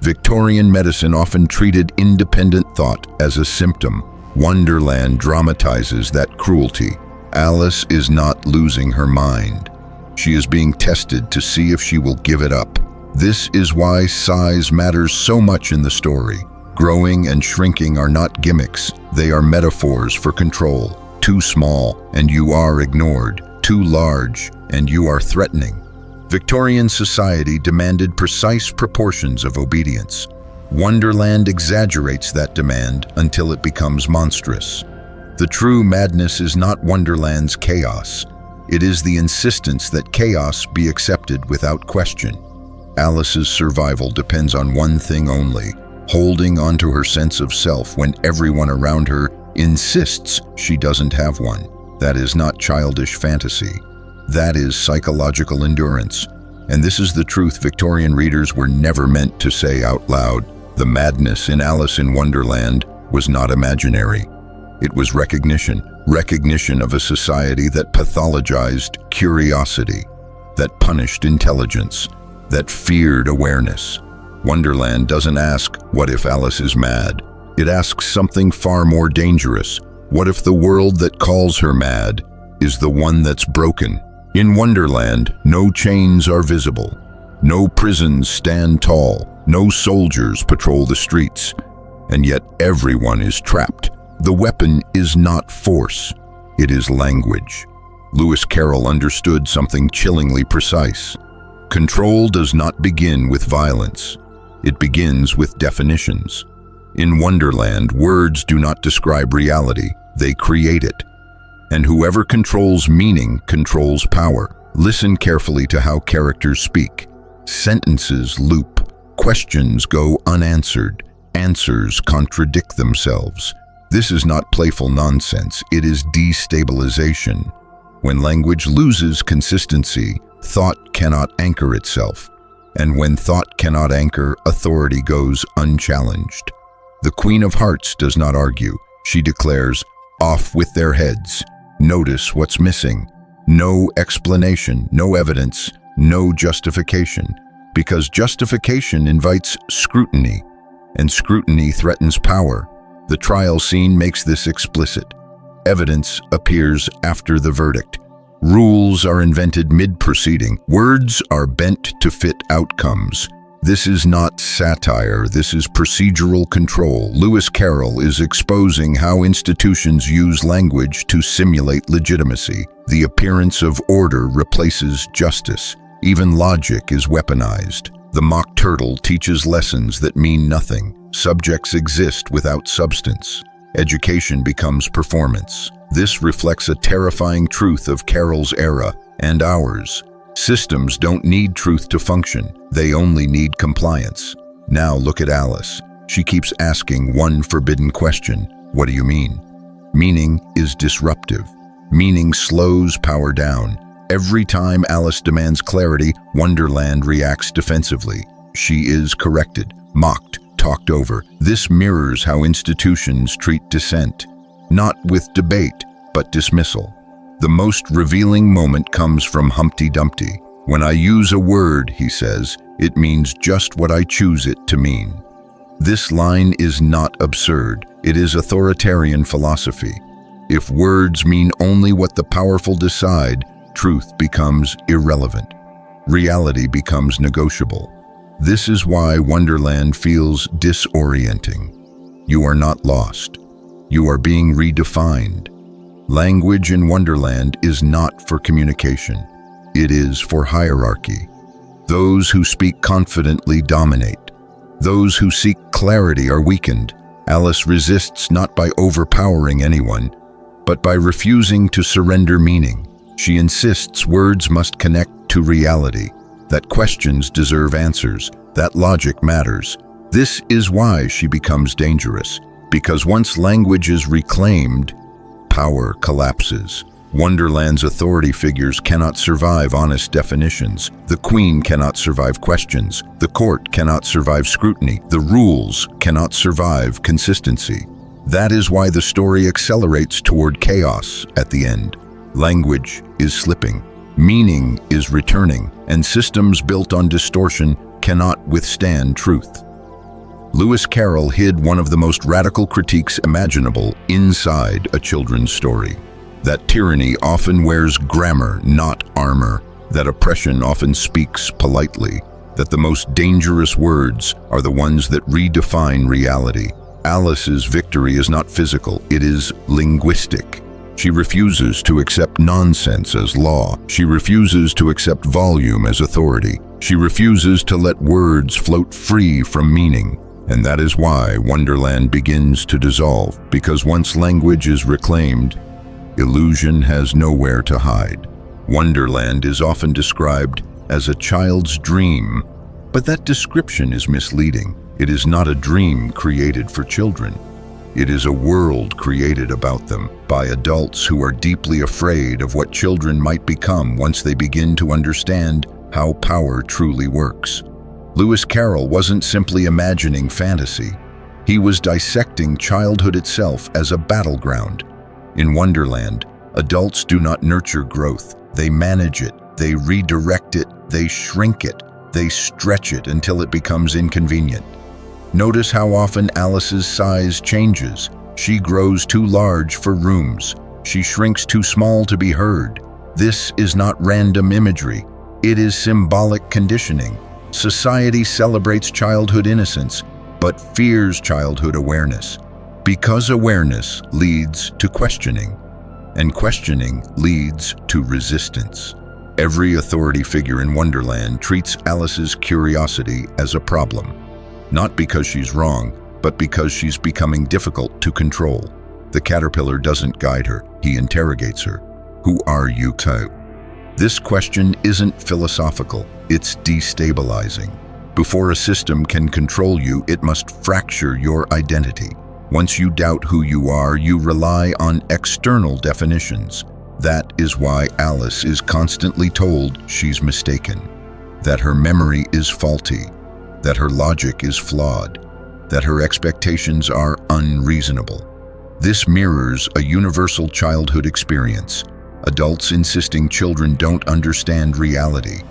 Victorian medicine often treated independent thought as a symptom. Wonderland dramatizes that cruelty. Alice is not losing her mind. She is being tested to see if she will give it up. This is why size matters so much in the story. Growing and shrinking are not gimmicks, they are metaphors for control. Too small, and you are ignored. Too large, and you are threatening. Victorian society demanded precise proportions of obedience. Wonderland exaggerates that demand until it becomes monstrous. The true madness is not Wonderland's chaos. It is the insistence that chaos be accepted without question. Alice's survival depends on one thing only, holding onto her sense of self when everyone around her insists she doesn't have one. That is not childish fantasy. That is psychological endurance. And this is the truth Victorian readers were never meant to say out loud. The madness in Alice in Wonderland was not imaginary. It was recognition of a society that pathologized curiosity, that punished intelligence, that feared awareness. Wonderland doesn't ask, what if Alice is mad? It asks something far more dangerous. What if the world that calls her mad is the one that's broken? In Wonderland, no chains are visible. No prisons stand tall. No soldiers patrol the streets. and yet everyone is trapped. The weapon is not force, it is language. Lewis Carroll understood something chillingly precise. Control does not begin with violence. It begins with definitions. In Wonderland, words do not describe reality, they create it. And whoever controls meaning controls power. Listen carefully to how characters speak. Sentences loop. Questions go unanswered. Answers contradict themselves. This is not playful nonsense, it is destabilization. When language loses consistency, thought cannot anchor itself. And when thought cannot anchor, authority goes unchallenged. The Queen of Hearts does not argue. She declares, "Off with their heads." Notice what's missing. No explanation, no evidence, no justification. Because justification invites scrutiny, and scrutiny threatens power. The trial scene makes this explicit. Evidence appears after the verdict. Rules are invented mid-proceeding. Words are bent to fit outcomes. This is not satire, this is procedural control. Lewis Carroll is exposing how institutions use language to simulate legitimacy. The appearance of order replaces justice. Even logic is weaponized. The mock turtle teaches lessons that mean nothing. Subjects exist without substance. Education becomes performance. This reflects a terrifying truth of Carroll's era and ours. Systems don't need truth to function, they only need compliance. Now look at Alice. She keeps asking one forbidden question. What do you mean? Meaning is disruptive. Meaning slows power down. Every time Alice demands clarity, Wonderland reacts defensively. She is corrected, mocked, talked over. This mirrors how institutions treat dissent. Not with debate, but dismissal. The most revealing moment comes from Humpty Dumpty. When I use a word, he says, it means just what I choose it to mean. This line is not absurd. It is authoritarian philosophy. If words mean only what the powerful decide, truth becomes irrelevant. Reality becomes negotiable. This is why Wonderland feels disorienting. You are not lost. You are being redefined. Language in Wonderland is not for communication. It is for hierarchy. Those who speak confidently dominate. Those who seek clarity are weakened. Alice resists not by overpowering anyone, but by refusing to surrender meaning. She insists words must connect to reality, that questions deserve answers, that logic matters. This is why she becomes dangerous, because once language is reclaimed, power collapses. Wonderland's authority figures cannot survive honest definitions. The Queen cannot survive questions. The court cannot survive scrutiny. The rules cannot survive consistency. That is why the story accelerates toward chaos at the end. Language is slipping. Meaning is returning, and systems built on distortion cannot withstand truth. Lewis Carroll hid one of the most radical critiques imaginable inside a children's story. That tyranny often wears grammar, not armor. That oppression often speaks politely. That the most dangerous words are the ones that redefine reality. Alice's victory is not physical, it is linguistic. She refuses to accept nonsense as law. She refuses to accept volume as authority. She refuses to let words float free from meaning. And that is why Wonderland begins to dissolve, because once language is reclaimed, illusion has nowhere to hide. Wonderland is often described as a child's dream, but that description is misleading. It is not a dream created for children. It is a world created about them by adults who are deeply afraid of what children might become once they begin to understand how power truly works. Lewis Carroll wasn't simply imagining fantasy. He was dissecting childhood itself as a battleground. In Wonderland, adults do not nurture growth. They manage it, they redirect it, they shrink it, they stretch it until it becomes inconvenient. Notice how often Alice's size changes. She grows too large for rooms. She shrinks too small to be heard. This is not random imagery. It is symbolic conditioning. Society celebrates childhood innocence, but fears childhood awareness, because awareness leads to questioning, and questioning leads to resistance. Every authority figure in Wonderland treats Alice's curiosity as a problem, not because she's wrong, but because she's becoming difficult to control. The caterpillar doesn't guide her, he interrogates her. Who are you? This question isn't philosophical, it's destabilizing. Before a system can control you, it must fracture your identity. Once you doubt who you are, you rely on external definitions. That is why Alice is constantly told she's mistaken, that her memory is faulty, that her logic is flawed, that her expectations are unreasonable. This mirrors a universal childhood experience, adults insisting children don't understand reality,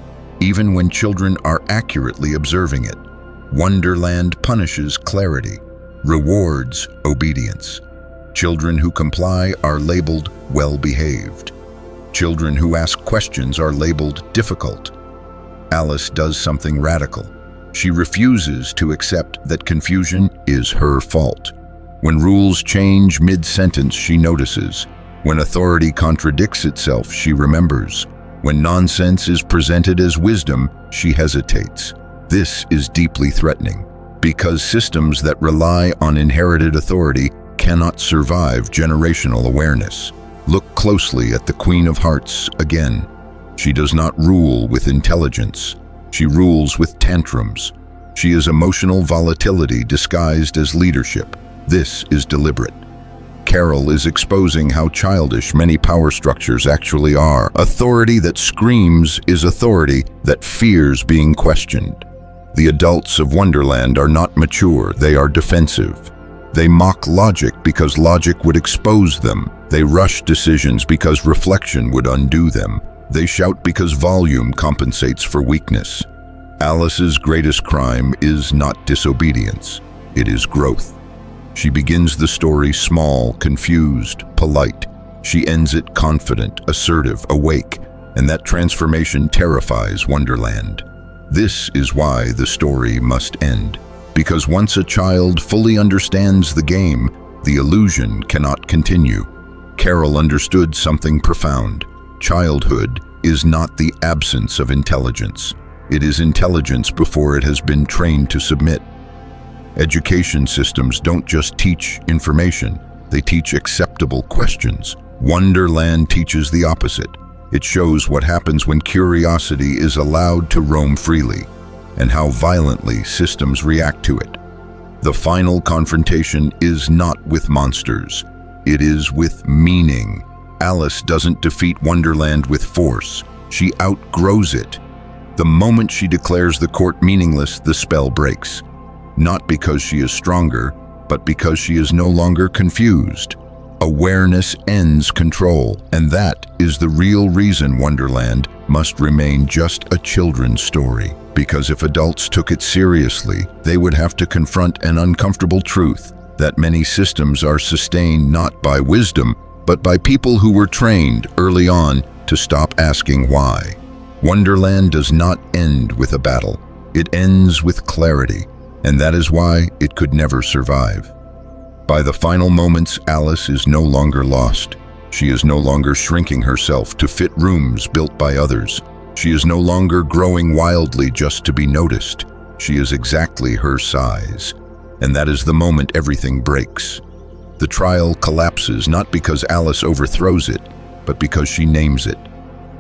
even when children are accurately observing it. Wonderland punishes clarity, rewards obedience. Children who comply are labeled well-behaved. Children who ask questions are labeled difficult. Alice does something radical. She refuses to accept that confusion is her fault. When rules change mid-sentence, she notices. When authority contradicts itself, she remembers. When nonsense is presented as wisdom, she hesitates. This is deeply threatening, because systems that rely on inherited authority cannot survive generational awareness. Look closely at the Queen of Hearts again. She does not rule with intelligence. She rules with tantrums. She is emotional volatility disguised as leadership. This is deliberate. Carol is exposing how childish many power structures actually are. Authority that screams is authority that fears being questioned. The adults of Wonderland are not mature, they are defensive. They mock logic because logic would expose them. They rush decisions because reflection would undo them. They shout because volume compensates for weakness. Alice's greatest crime is not disobedience, it is growth. She begins the story small, confused, polite. She ends it confident, assertive, awake, and that transformation terrifies Wonderland. This is why the story must end. Because once a child fully understands the game, the illusion cannot continue. Carol understood something profound. Childhood is not the absence of intelligence. It is intelligence before it has been trained to submit. Education systems don't just teach information, they teach acceptable questions. Wonderland teaches the opposite. It shows what happens when curiosity is allowed to roam freely, and how violently systems react to it. The final confrontation is not with monsters, it is with meaning. Alice doesn't defeat Wonderland with force, she outgrows it. The moment she declares the court meaningless, the spell breaks. Not because she is stronger, but because she is no longer confused. Awareness ends control, and that is the real reason Wonderland must remain just a children's story. Because if adults took it seriously, they would have to confront an uncomfortable truth, that many systems are sustained not by wisdom, but by people who were trained early on to stop asking why. Wonderland does not end with a battle. It ends with clarity. And that is why it could never survive. By the final moments, Alice is no longer lost. She is no longer shrinking herself to fit rooms built by others. She is no longer growing wildly just to be noticed. She is exactly her size. And that is the moment everything breaks. The trial collapses not because Alice overthrows it, but because she names it.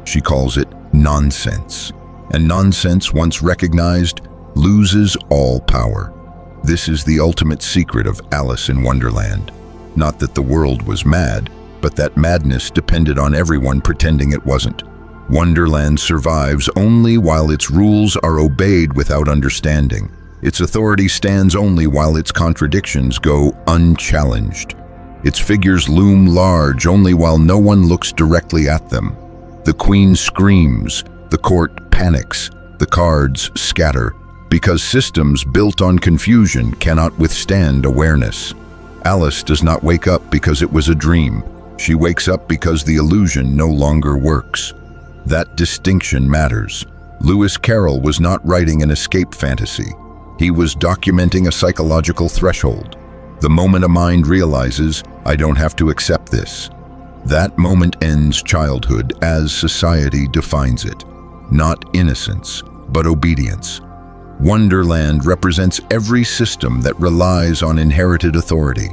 She calls it nonsense. And nonsense, once recognized, loses all power. This is the ultimate secret of Alice in Wonderland. Not that the world was mad, but that madness depended on everyone pretending it wasn't. Wonderland survives only while its rules are obeyed without understanding. Its authority stands only while its contradictions go unchallenged. Its figures loom large only while no one looks directly at them. The queen screams, the court panics, the cards scatter, because systems built on confusion cannot withstand awareness. Alice does not wake up because it was a dream. She wakes up because the illusion no longer works. That distinction matters. Lewis Carroll was not writing an escape fantasy. He was documenting a psychological threshold. The moment a mind realizes, I don't have to accept this. That moment ends childhood as society defines it. Not innocence, but obedience. Wonderland represents every system that relies on inherited authority,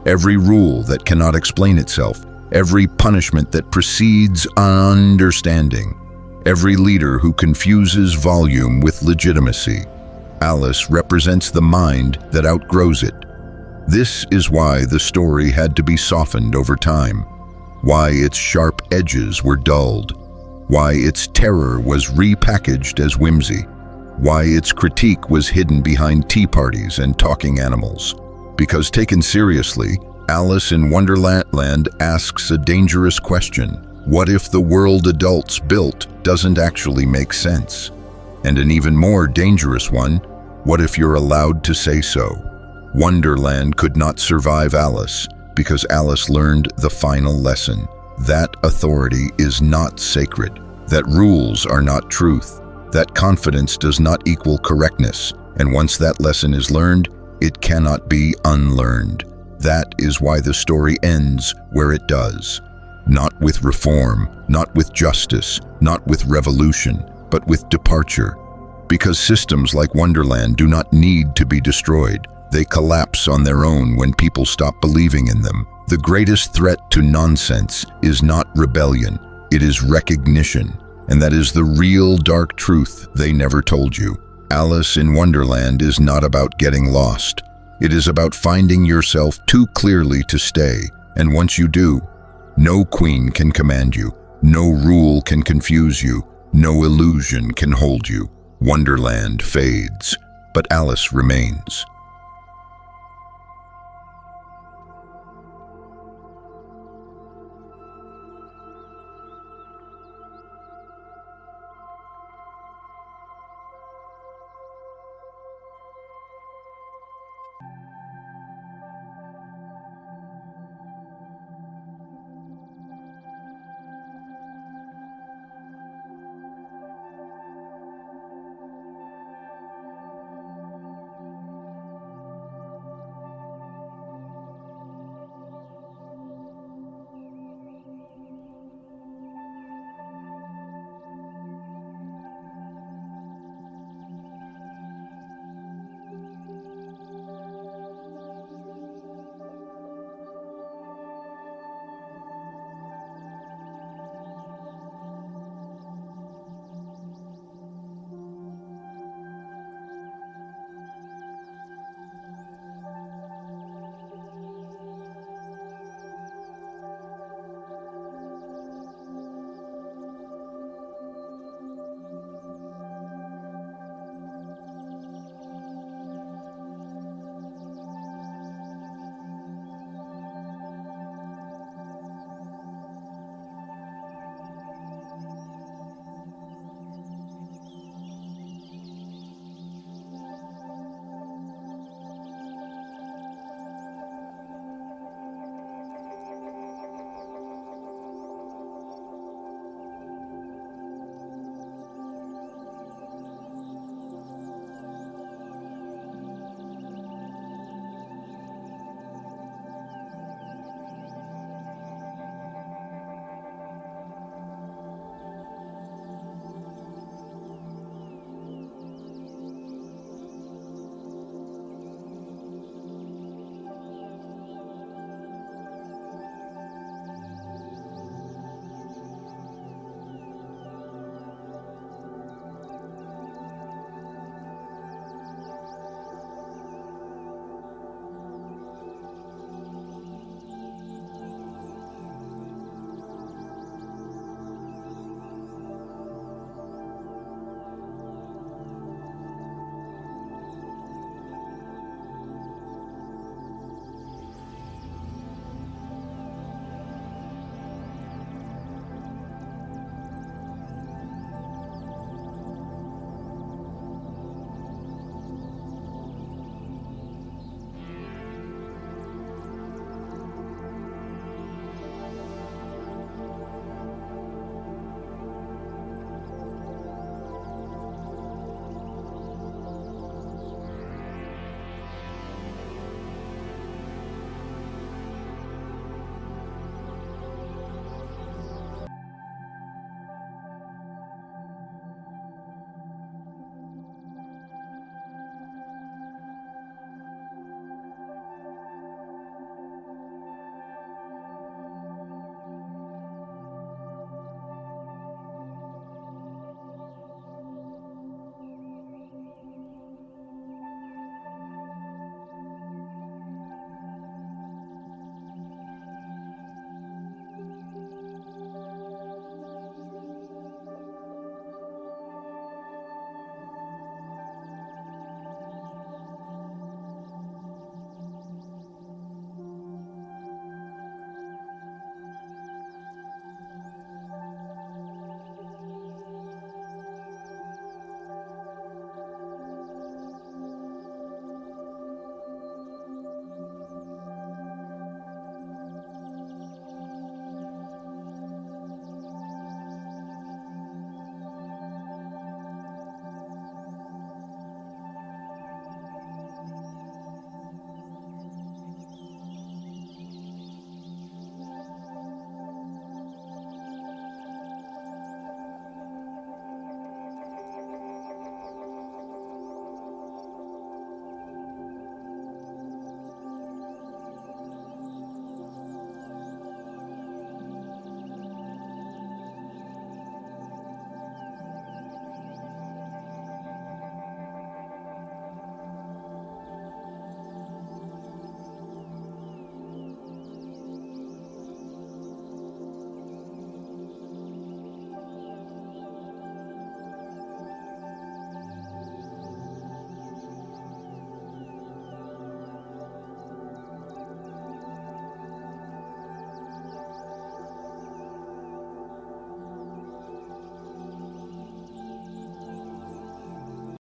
every rule that cannot explain itself, every punishment that precedes understanding, every leader who confuses volume with legitimacy. Alice represents the mind that outgrows it. This is why the story had to be softened over time, why its sharp edges were dulled, why its terror was repackaged as whimsy, why its critique was hidden behind tea parties and talking animals. Because taken seriously, Alice in Wonderland asks a dangerous question. What if the world adults built doesn't actually make sense? And an even more dangerous one, what if you're allowed to say so? Wonderland could not survive Alice because Alice learned the final lesson. That authority is not sacred, that rules are not truth, that confidence does not equal correctness, and once that lesson is learned, it cannot be unlearned. That is why the story ends where it does. Not with reform, not with justice, not with revolution, but with departure. Because systems like Wonderland do not need to be destroyed. They collapse on their own when people stop believing in them. The greatest threat to nonsense is not rebellion, it is recognition. And that is the real dark truth they never told you. Alice in Wonderland is not about getting lost. It is about finding yourself too clearly to stay. And once you do, no queen can command you, no rule can confuse you, no illusion can hold you. Wonderland fades, but Alice remains.